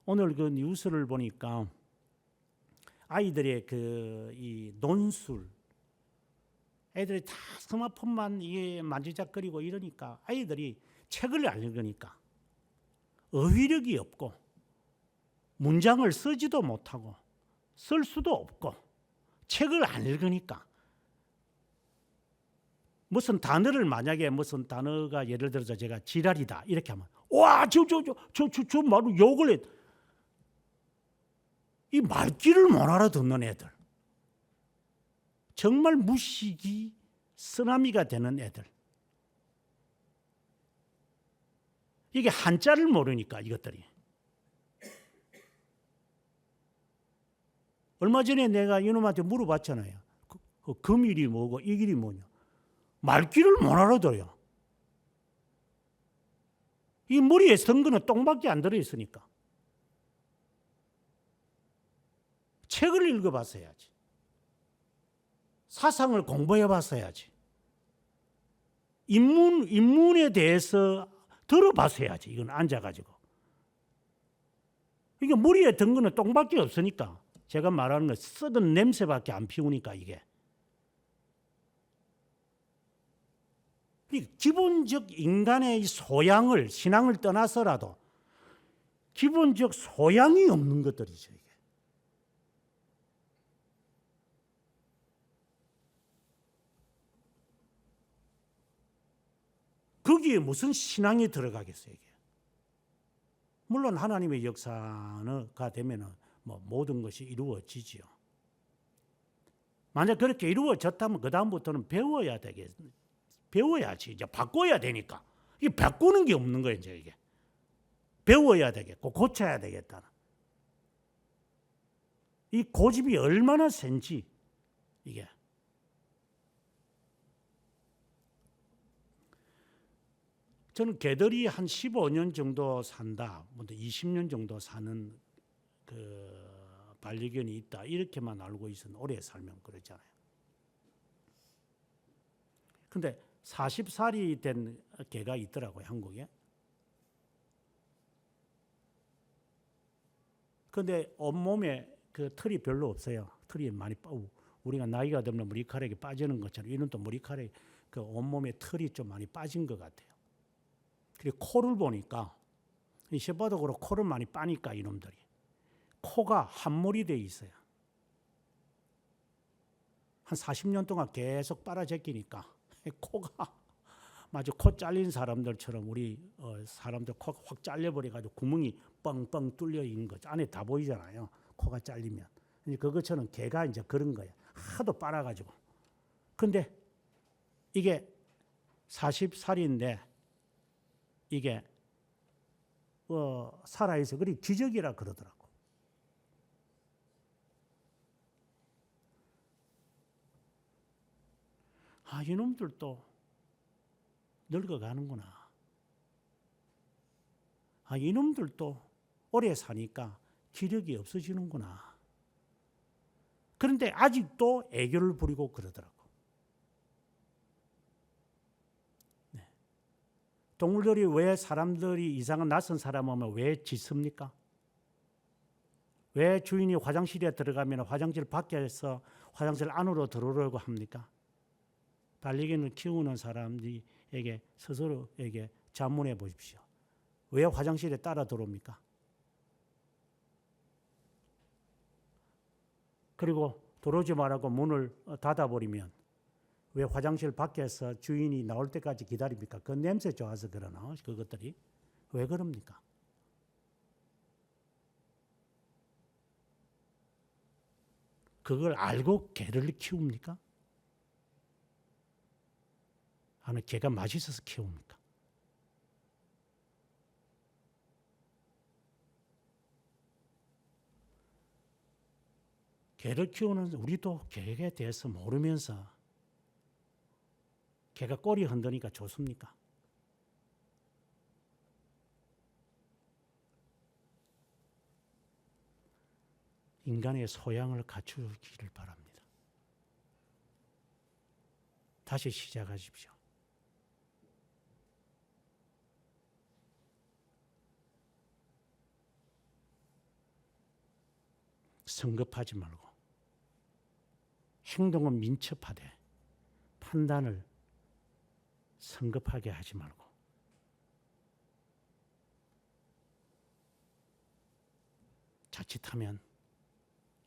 오늘 그 뉴스를 보니까 아이들의 그 이 논술, 애들이 다 스마트폰만 이게 만지작거리고 이러니까 아이들이 책을 안 읽으니까 어휘력이 없고 문장을 쓰지도 못하고 쓸 수도 없고 책을 안 읽으니까 무슨 단어를, 만약에 무슨 단어가 예를 들어서 제가 지랄이다 이렇게 하면 와, 저 말로 욕을 해. 이 말귀를 못 알아듣는 애들, 정말 무식이 쓰나미가 되는 애들, 이게 한자를 모르니까 이것들이. 얼마 전에 내가 이놈한테 물어봤잖아요. 그 금일이 뭐고 이 길이 뭐냐. 말귀를 못 알아들어요. 이 머리에 선 거는 똥밖에 안 들어있으니까. 책을 읽어봤어야지. 사상을 공부해봤어야지. 인문에 대해서 들어봤어야지. 이건 앉아가지고. 이게 머리에 든 거는 똥밖에 없으니까. 제가 말하는 건 썩은 냄새밖에 안 피우니까 이게. 기본적 인간의 소양을, 신앙을 떠나서라도 기본적 소양이 없는 것들이죠. 이게. 거기에 무슨 신앙이 들어가겠어요. 이게. 물론 하나님의 역사가 되면 뭐 모든 것이 이루어지지요. 만약 그렇게 이루어졌다면 그 다음부터는 배워야지. 이제 바꿔야 되니까. 이게 바꾸는 게 없는 거예요. 이제 이게. 배워야 되겠고 고쳐야 되겠다. 이 고집이 얼마나 센지 이게. 저는 개들이 한 15년 정도 산다, 20년 정도 사는 그 반려견이 있다 이렇게만 알고 있었는데 오래 살면 그러잖아요. 근데 40살이 된 개가 있더라고요, 한국에. 근데 온몸에 그 털이 별로 없어요. 털이 많이 우리가 나이가 들면 머리카락이 빠지는 것처럼 이는 또 머리카락이 그 온몸에 털이 좀 많이 빠진 것 같아요. 그리고 코를 보니까 이 셰퍼드로 코를 많이 빠니까 이놈들이 코가 한몰이 돼 있어요. 한 40년 동안 계속 빨아제끼니까 코가 마치 코 잘린 사람들처럼 우리 사람들 코가 확 잘려버려가지고 구멍이 뻥뻥 뚫려 있는 거죠. 안에 다 보이잖아요. 코가 잘리면. 그것처럼 개가 이제 그런 거예요. 하도 빨아가지고. 근데 이게 40살인데 이게 살아있어. 그리 기적이라 그러더라고. 아, 이놈들도 늙어가는구나. 아, 이놈들도 오래 사니까 기력이 없어지는구나. 그런데 아직도 애교를 부리고 그러더라고. 네. 동물들이 왜 사람들이 이상한 낯선 사람 오면 왜 짖습니까? 왜 주인이 화장실에 들어가면 화장실 밖에서 화장실 안으로 들어오려고 합니까? 달리기를 키우는 사람들에게 스스로에게 자문해 보십시오. 왜 화장실에 따라 들어옵니까? 그리고 들어오지 말라고 문을 닫아버리면 왜 화장실 밖에서 주인이 나올 때까지 기다립니까? 그 냄새 좋아서 그러나 그것들이 왜 그럽니까? 그걸 알고 개를 키웁니까? 아니 개가 맛있어서 키웁니까? 개를 키우는 우리도 개에 대해서 모르면서 개가 꼬리 흔드니까 좋습니까? 인간의 소양을 갖추기를 바랍니다. 다시 시작하십시오. 성급하지 말고 행동은 민첩하되 판단을 성급하게 하지 말고 자칫하면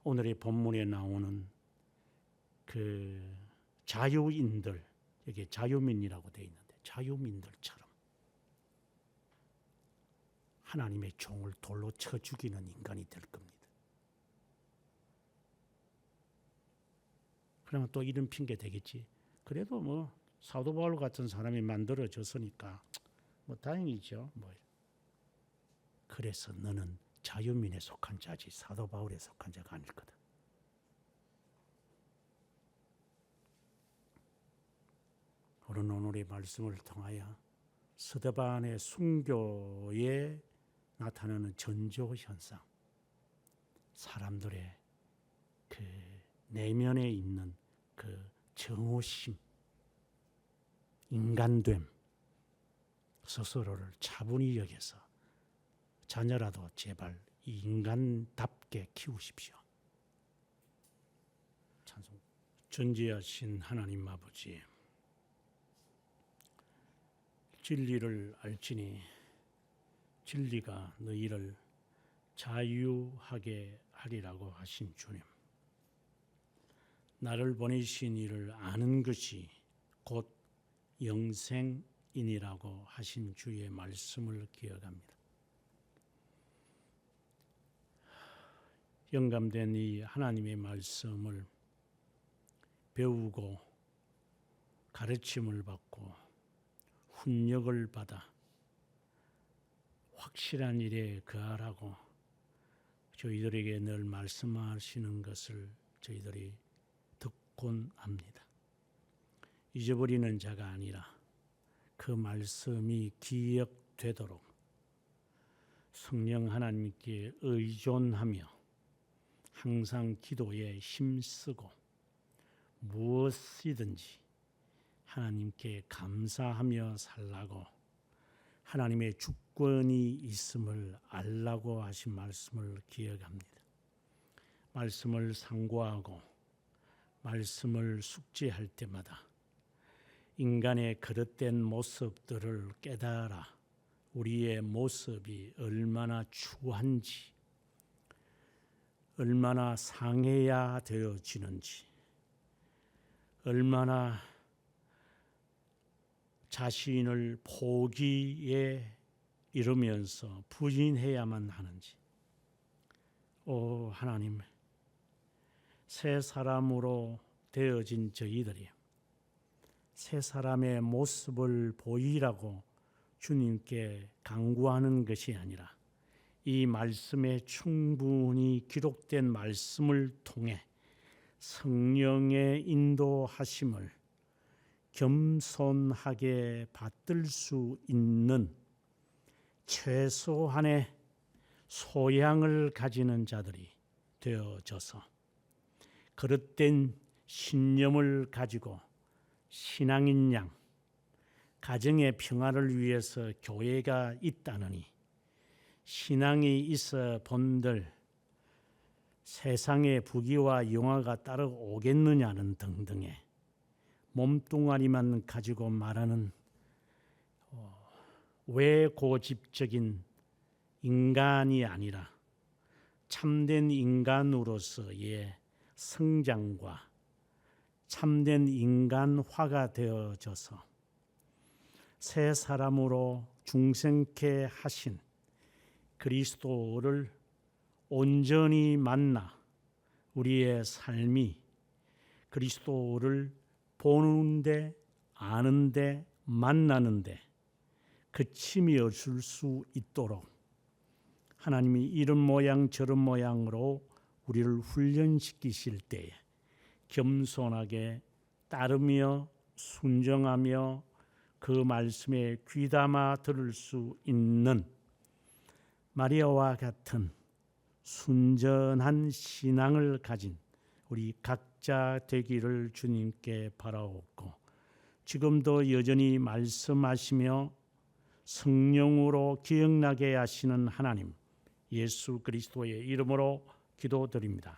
오늘의 본문에 나오는 그 자유인들, 여기 자유민이라고 되어 있는데 자유민들처럼 하나님의 종을 돌로 쳐 죽이는 인간이 될 겁니다. 그러면 또 이런 핑계 되겠지. 그래도 뭐 사도 바울 같은 사람이 만들어졌으니까 뭐 다행이죠. 뭐 그래서 너는 자유민에 속한 자지 사도 바울에 속한 자가 아닐 거다. 우리는 오늘의 말씀을 통하여 스데반의 순교에 나타나는 전조 현상, 사람들의 그 내면에 있는 그 정오심, 인간됨, 스스로를 차분히 여겨서 자녀라도 제발 이 인간답게 키우십시오. 찬송. 전지하신 하나님 아버지, 진리를 알지니 진리가 너희를 자유하게 하리라고 하신 주님, 나를 보내신 이를 아는 것이 곧 영생이니라고 하신 주의 말씀을 기억합니다. 영감된 이 하나님의 말씀을 배우고 가르침을 받고 훈육을 받아 확실한 일에 거하라고 저희들에게 늘 말씀하시는 것을 저희들이 듣곤 합니다. 잊어버리는 자가 아니라 그 말씀이 기억되도록 성령 하나님께 의존하며 항상 기도에 힘쓰고 무엇이든지 하나님께 감사하며 살라고 하나님의 주권이 있음을 알라고 하신 말씀을 기억합니다. 말씀을 상고하고 말씀을 숙지할 때마다 인간의 그릇된 모습들을 깨달아 우리의 모습이 얼마나 추한지, 얼마나 상해야 되어지는지, 얼마나 자신을 포기에 이루면서 부인해야만 하는지. 오 하나님, 새 사람으로 되어진 저희들이 새 사람의 모습을 보이라고 주님께 간구하는 것이 아니라 이 말씀에 충분히 기록된 말씀을 통해 성령의 인도하심을 겸손하게 받들 수 있는 최소한의 소양을 가지는 자들이 되어져서 그릇된 신념을 가지고 신앙인 양 가정의 평화를 위해서 교회가 있다느니 신앙이 있어 본들 세상의 부귀와 영화가 따라오겠느냐는 등등의 몸뚱아리만 가지고 말하는 외고집적인 인간이 아니라 참된 인간으로서의 성장과 참된 인간화가 되어져서 새 사람으로 중생케 하신 그리스도를 온전히 만나 우리의 삶이 그리스도를 보는데 아는데 만나는데 그침이 없을 수 있도록 하나님이 이런 모양 저런 모양으로 우리를 훈련시키실 때에 겸손하게 따르며 순종하며 그 말씀에 귀담아 들을 수 있는 마리아와 같은 순전한 신앙을 가진 우리 각자 되기를 주님께 바라옵고 지금도 여전히 말씀하시며 성령으로 기억나게 하시는 하나님 예수 그리스도의 이름으로 기도드립니다.